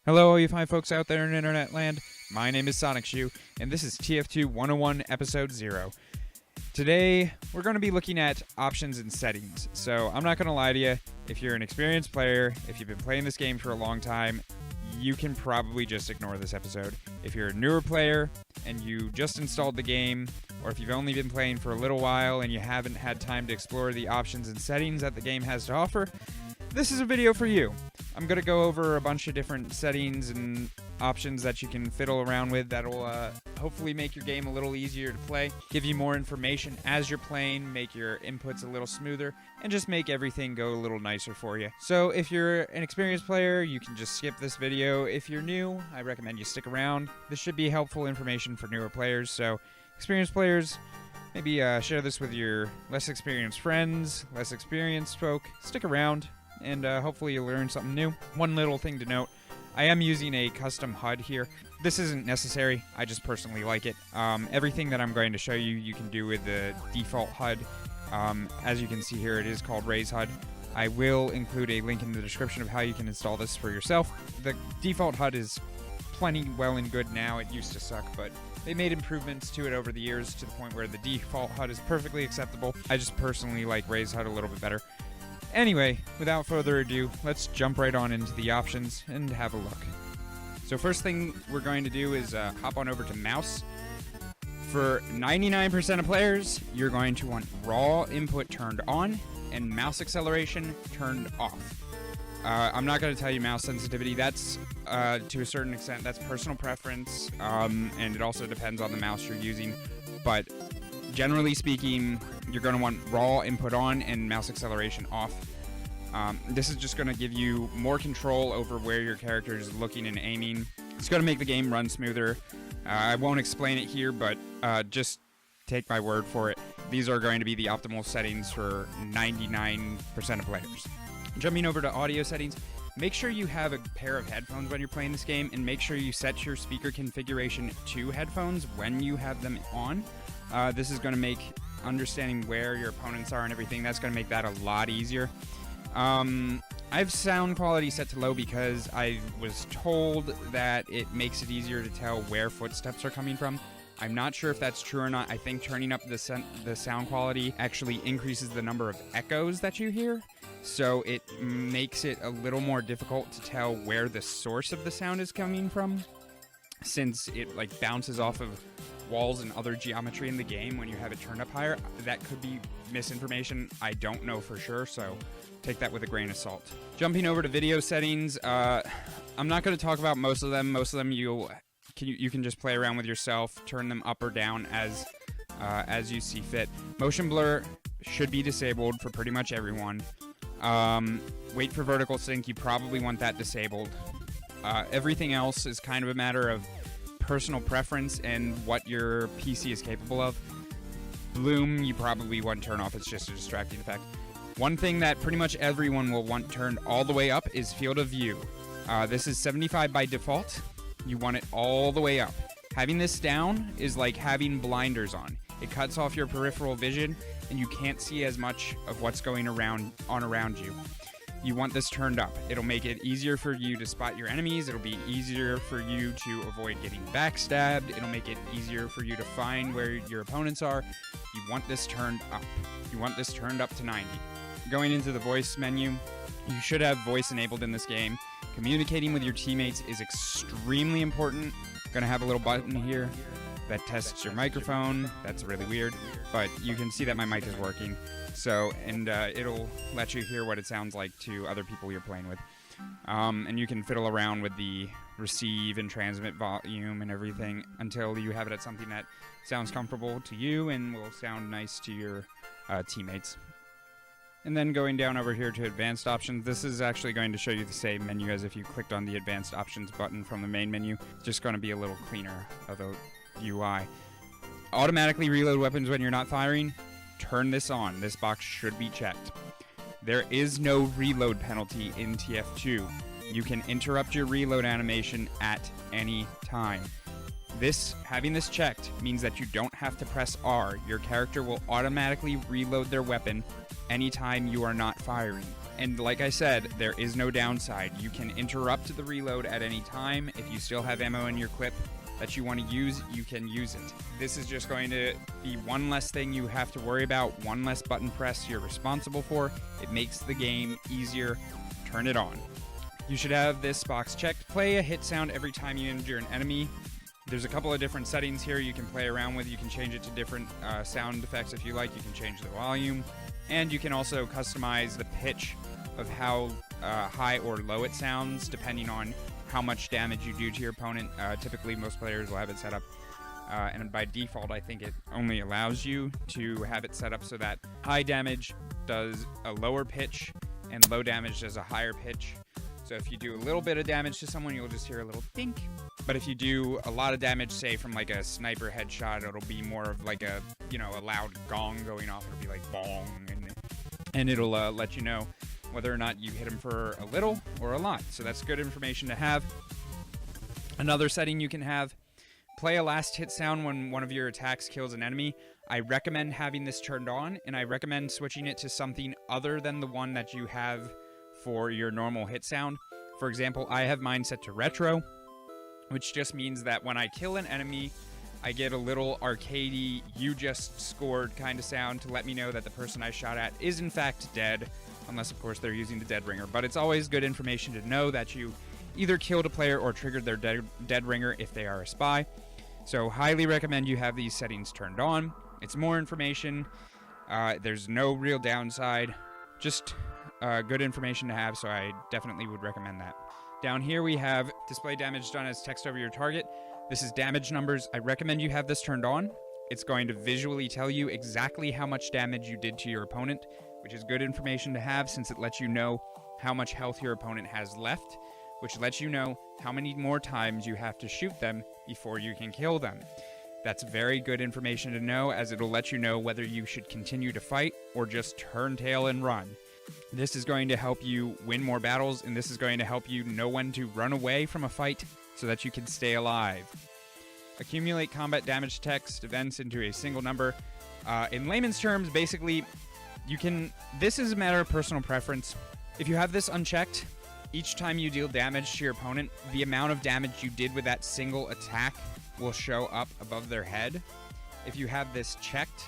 Hello, all you fine folks out there in internet land. My name is Sonic Shoe, and this is TF2 101 Episode 0. Today, we're going to be looking at options and settings. So, I'm not going to lie to you, if you're an experienced player, if you've been playing this game for a long time, you can probably just ignore this episode. If you're a newer player, and you just installed the game, or if you've only been playing for a little while and you haven't had time to explore the options and settings that the game has to offer, this is a video for you. I'm going to go over a bunch of different settings and options that you can fiddle around with that'll hopefully make your game a little easier to play, give you more information as you're playing, make your inputs a little smoother, and just make everything go a little nicer for you. So if you're an experienced player, you can just skip this video. If you're new, I recommend you stick around. This should be helpful information for newer players, so experienced players, maybe share this with your less experienced friends, less experienced folk. Stick around, and hopefully you'll learn something new. One little thing to note, I am using a custom HUD here. This isn't necessary, I just personally like it. Everything that I'm going to show you, you can do with the default HUD. As you can see here, it is called Raise HUD. I will include a link in the description of how you can install this for yourself. The default HUD is plenty well and good now. It used to suck, but they made improvements to it over the years to the point where the default HUD is perfectly acceptable. I just personally like Raise HUD a little bit better. Anyway, without further ado, let's jump right on into the options and have a look. So first thing we're going to do is hop on over to mouse. For 99% of players, you're going to want raw input turned on and mouse acceleration turned off. I'm not going to tell you mouse sensitivity. That's, to a certain extent, that's personal preference, and it also depends on the mouse you're using. But generally speaking, you're going to want raw input on and mouse acceleration off. This is just going to give you more control over where your character is looking and aiming. It's going to make the game run smoother. I won't explain it here, but just take my word for it. These are going to be the optimal settings for 99% of players. Jumping over to audio settings, make sure you have a pair of headphones when you're playing this game, and make sure you set your speaker configuration to headphones when you have them on. This is going to make understanding where your opponents are and everything, that's going to make that a lot easier. I have sound quality set to low because I was told that it makes it easier to tell where footsteps are coming from. I'm not sure if that's true or not. I think turning up the sound quality actually increases the number of echoes that you hear, so it makes it a little more difficult to tell where the source of the sound is coming from, since it like bounces off of walls and other geometry in the game when you have it turned up higher. That could be misinformation. I don't know for sure, so take that with a grain of salt. Jumping over to video settings, I'm not going to talk about most of them. Most of them you can just play around with yourself, turn them up or down as you see fit. Motion blur should be disabled for pretty much everyone. Wait for vertical sync, you probably want that disabled. Everything else is kind of a matter of personal preference and what your PC is capable of. Bloom, you probably want to turn off. It's just a distracting effect. One thing that pretty much everyone will want turned all the way up is field of view. This is 75 by default. You want it all the way up. Having this down is like having blinders on. It cuts off your peripheral vision and you can't see as much of what's going around you. You want this turned up. It'll make it easier for you to spot your enemies. It'll be easier for you to avoid getting backstabbed. It'll make it easier for you to find where your opponents are. You want this turned up. You want this turned up to 90. Going into the voice menu, you should have voice enabled in this game. Communicating with your teammates is extremely important. Gonna have a little button here that tests your microphone. That's really weird, but you can see that my mic is working. So, and it'll let you hear what it sounds like to other people you're playing with. And you can fiddle around with the receive and transmit volume and everything until you have it at something that sounds comfortable to you and will sound nice to your teammates. And then going down over here to advanced options, this is actually going to show you the same menu as if you clicked on the advanced options button from the main menu. Just going to be a little cleaner of the UI. Automatically reload weapons when you're not firing. Turn this on. This box should be checked. There is no reload penalty in TF2. You can interrupt your reload animation at any time. Having this checked means that you don't have to press R. Your character will automatically reload their weapon anytime you are not firing. And like I said, there is no downside. You can interrupt the reload at any time. If you still have ammo in your clip that you want to use, you can use it. This is just going to be one less thing you have to worry about, one less button press you're responsible for. It makes the game easier. Turn it on. You should have this box checked. Play a hit sound every time you injure an enemy. There's a couple of different settings here you can play around with. You can change it to different sound effects if you like. You can change the volume. And you can also customize the pitch of how high or low it sounds depending on how much damage you do to your opponent. Typically, most players will have it set up, and by default, I think it only allows you to have it set up so that high damage does a lower pitch and low damage does a higher pitch. So if you do a little bit of damage to someone, you'll just hear a little dink. But if you do a lot of damage, say from like a sniper headshot, it'll be more of like a, a loud gong going off. It'll be like bong, and it'll let you know whether or not you hit them for a little or a lot. So that's good information to have. Another setting you can have, play a last hit sound when one of your attacks kills an enemy. I recommend having this turned on, and I recommend switching it to something other than the one that you have for your normal hit sound. For example, I have mine set to retro, which just means that when I kill an enemy, I get a little arcadey, you just scored kind of sound to let me know that the person I shot at is in fact dead, unless of course they're using the dead ringer. But it's always good information to know that you either killed a player or triggered their dead ringer if they are a spy. So highly recommend you have these settings turned on. It's more information. There's no real downside. Just good information to have, so I definitely would recommend that. Down here we have display damage done as text over your target. This is damage numbers. I recommend you have this turned on. It's going to visually tell you exactly how much damage you did to your opponent, which is good information to have since it lets you know how much health your opponent has left, which lets you know how many more times you have to shoot them before you can kill them. That's very good information to know, as it'll let you know whether you should continue to fight or just turn tail and run. This is going to help you win more battles, and this is going to help you know when to run away from a fight so that you can stay alive. Accumulate combat damage text events into a single number. In layman's terms, basically, this is a matter of personal preference. If you have this unchecked, each time you deal damage to your opponent, the amount of damage you did with that single attack will show up above their head. If you have this checked,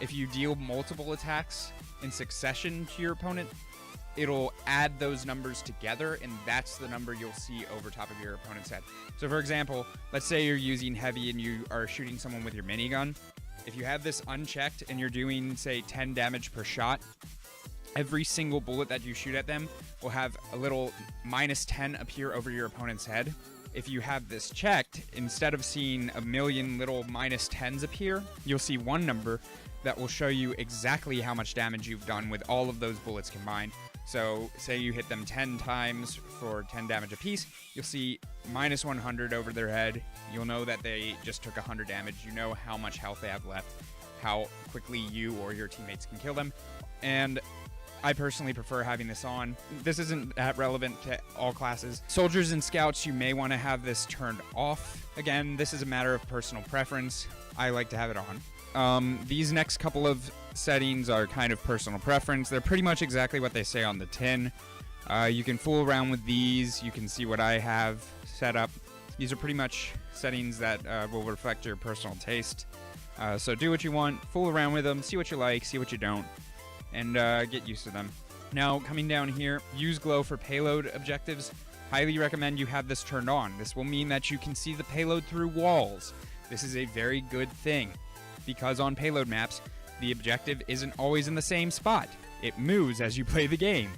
if you deal multiple attacks in succession to your opponent, it'll add those numbers together, and that's the number you'll see over top of your opponent's head. So for example, let's say you're using heavy and you are shooting someone with your minigun. If you have this unchecked and you're doing, say, 10 damage per shot, every single bullet that you shoot at them will have a little -10 appear over your opponent's head. If you have this checked, instead of seeing a million little -10s appear, you'll see one number that will show you exactly how much damage you've done with all of those bullets combined. So say you hit them 10 times for 10 damage apiece, you'll see -100 over their head. You'll know that they just took 100 damage. You know how much health they have left, how quickly you or your teammates can kill them. And I personally prefer having this on. This isn't that relevant to all classes. Soldiers and scouts, you may want to have this turned off. Again, this is a matter of personal preference. I like to have it on. These next couple of settings are kind of personal preference. They're pretty much exactly what they say on the tin. You can fool around with these. You can see what I have set up. These are pretty much settings that will reflect your personal taste. So do what you want, fool around with them, see what you like, see what you don't, and get used to them. Now, coming down here, use glow for payload objectives. Highly recommend you have this turned on. This will mean that you can see the payload through walls. This is a very good thing, because on payload maps, the objective isn't always in the same spot. It moves as you play the game.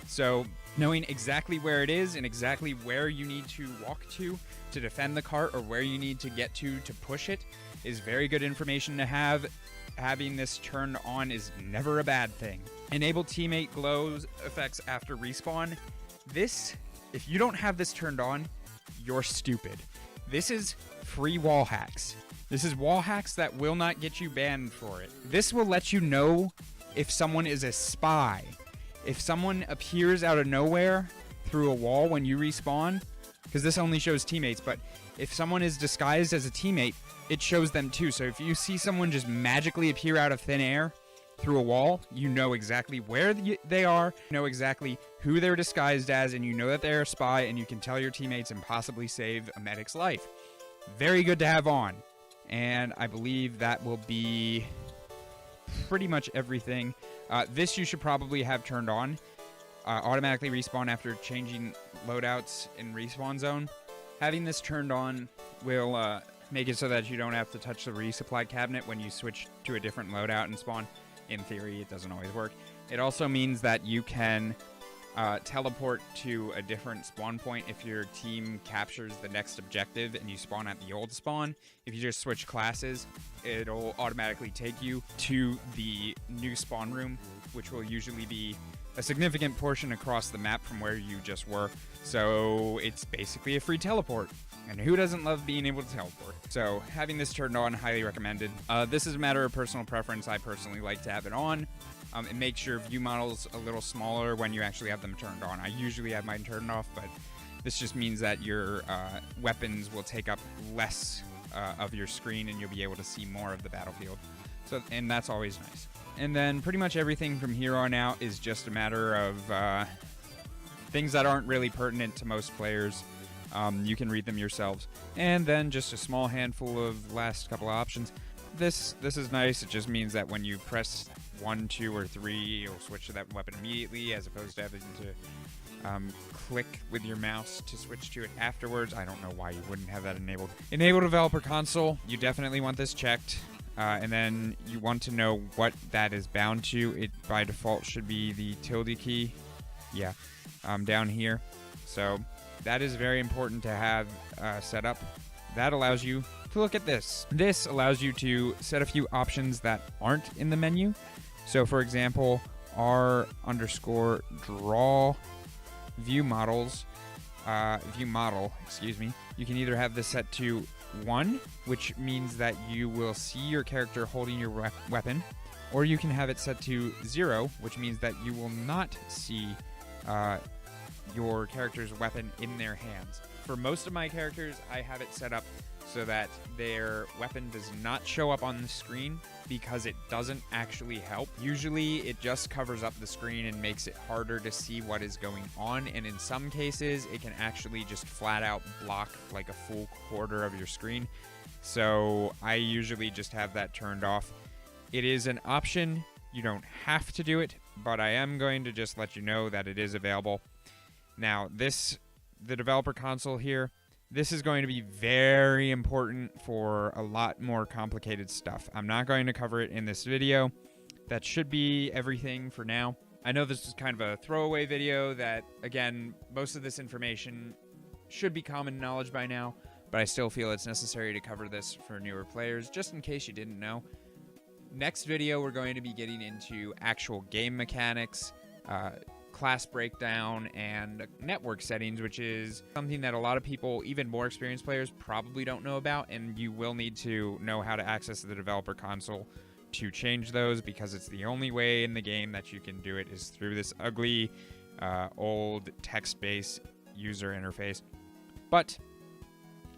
So knowing exactly where it is and exactly where you need to walk to defend the cart, or where you need to get to push it, is very good information to have. Having this turned on is never a bad thing. Enable teammate glows effects after respawn. This, if you don't have this turned on, you're stupid. This is free wall hacks. This is wall hacks that will not get you banned for it. This will let you know if someone is a spy. If someone appears out of nowhere through a wall when you respawn, because this only shows teammates, but if someone is disguised as a teammate, it shows them too. So if you see someone just magically appear out of thin air through a wall, you know exactly where they are, you know exactly who they're disguised as, and you know that they're a spy, and you can tell your teammates and possibly save a medic's life. Very good to have on. And I believe that will be pretty much everything. This you should probably have turned on. Automatically respawn after changing loadouts in respawn zone. Having this turned on will make it so that you don't have to touch the resupply cabinet when you switch to a different loadout and spawn. In theory, it doesn't always work. It also means that you can teleport to a different spawn point if your team captures the next objective and you spawn at the old spawn. If you just switch classes, it'll automatically take you to the new spawn room, which will usually be a significant portion across the map from where you just were. So it's basically a free teleport. And who doesn't love being able to teleport? So having this turned on, highly recommended. This is a matter of personal preference. I personally like to have it on. It makes your view models a little smaller when you actually have them turned on. I usually have mine turned off, but this just means that your weapons will take up less of your screen and you'll be able to see more of the battlefield. So, and that's always nice. And then pretty much everything from here on out is just a matter of things that aren't really pertinent to most players. You can read them yourselves. And then just a small handful of last couple of options. This is nice. It just means that when you press 1, 2, or 3, it'll switch to that weapon immediately, as opposed to having to click with your mouse to switch to it afterwards. I don't know why you wouldn't have that enabled. Enable developer console. You definitely want this checked. And then you want to know what that is bound to. It by default should be the tilde key. Yeah, down here. So that is very important to have set up. That allows you to look at this. This allows you to set a few options that aren't in the menu. So for example, R_draw view models, view model, excuse me. You can either have this set to 1, which means that you will see your character holding your weapon, or you can have it set to 0, which means that you will not see your character's weapon in their hands. For most of my characters, I have it set up so that their weapon does not show up on the screen because it doesn't actually help. Usually it just covers up the screen and makes it harder to see what is going on, and in some cases it can actually just flat out block like a full quarter of your screen. So I usually just have that turned off. It is an option. You don't have to do it, but I am going to just let you know that it is available. Now the developer console here, this is going to be very important for a lot more complicated stuff. I'm not going to cover it in this video. That should be everything for now. I know this is kind of a throwaway video that, again, most of this information should be common knowledge by now, but I still feel it's necessary to cover this for newer players, just in case you didn't know. Next video, we're going to be getting into actual game mechanics, class breakdown, and network settings, which is something that a lot of people, even more experienced players, probably don't know about, and you will need to know how to access the developer console to change those, because it's the only way in the game that you can do it is through this ugly, old text-based user interface. But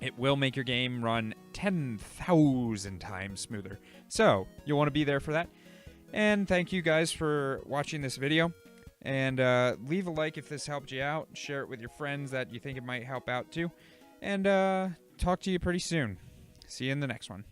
it will make your game run 10,000 times smoother. So you'll want to be there for that. And thank you guys for watching this video. And leave a like if this helped you out. Share it with your friends that you think it might help out too. And talk to you pretty soon. See you in the next one.